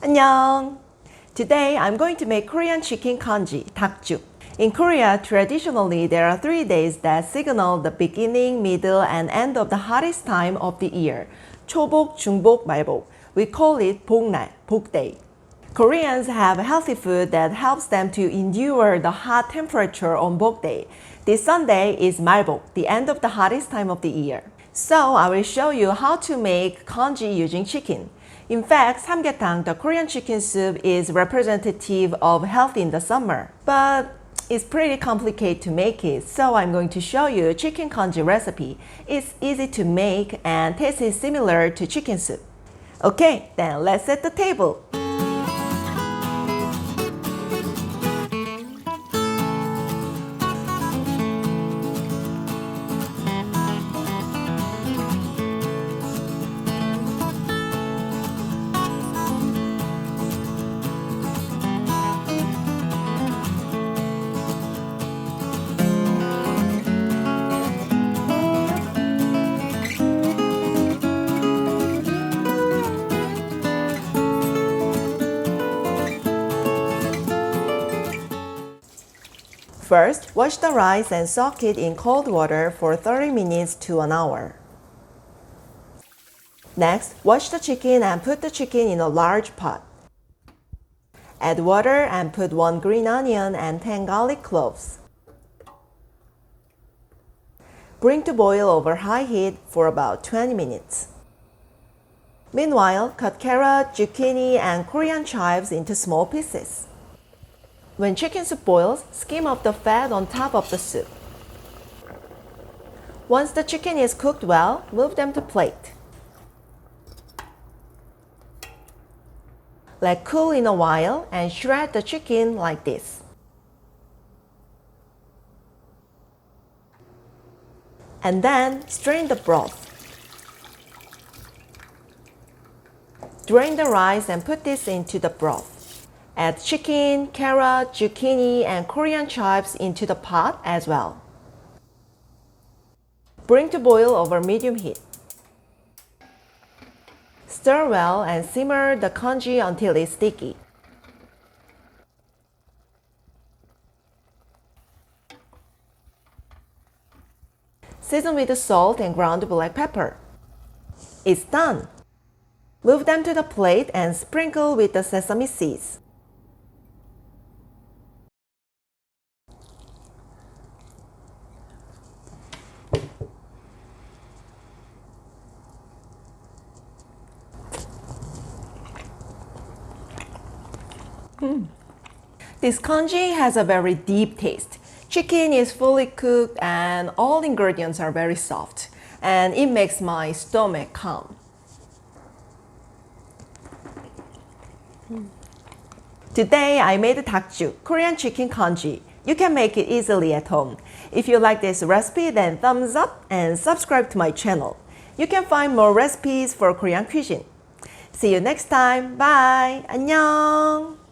안녕! Today I'm going to make Korean chicken kanji, dakjuk. In Korea, traditionally there are 3 days that signal the beginning, middle, and end of the hottest time of the year. 초복, 중복, 말복. We call it 복날, 복day. Koreans have healthy food that helps them to endure the hot temperature on Bokday. This Sunday is Malbok, the end of the hottest time of the year. So I will show you how to make kanji using chicken. In fact, samgyetang, the Korean chicken soup, is representative of health in the summer. But it's pretty complicated to make it, so I'm going to show you chicken kanji recipe. It's easy to make and tastes similar to chicken soup. Okay, then let's set the table. First, wash the rice and soak it in cold water for 30 minutes to an hour. Next, wash the chicken and put the chicken in a large pot. Add water and put 1 green onion and 10 garlic cloves. Bring to boil over high heat for about 20 minutes. Meanwhile, cut carrot, zucchini, and Korean chives into small pieces. When chicken soup boils, skim off the fat on top of the soup. Once the chicken is cooked well, move them to plate. Let cool in a while and shred the chicken like this. And then strain the broth. Drain the rice and put this into the broth. Add chicken, carrot, zucchini, and Korean chives into the pot as well. Bring to boil over medium heat. Stir well and simmer the kanji until it's sticky. Season with salt and ground black pepper. It's done! Move them to the plate and sprinkle with the sesame seeds. This kanji has a very deep taste. Chicken is fully cooked and all ingredients are very soft, and it makes my stomach calm. Today I made dakjuk, Korean chicken kanji. You can make it easily at home. If you like this recipe, then thumbs up and subscribe to my channel. You can find more recipes for Korean cuisine. See you next time. Bye. 안녕.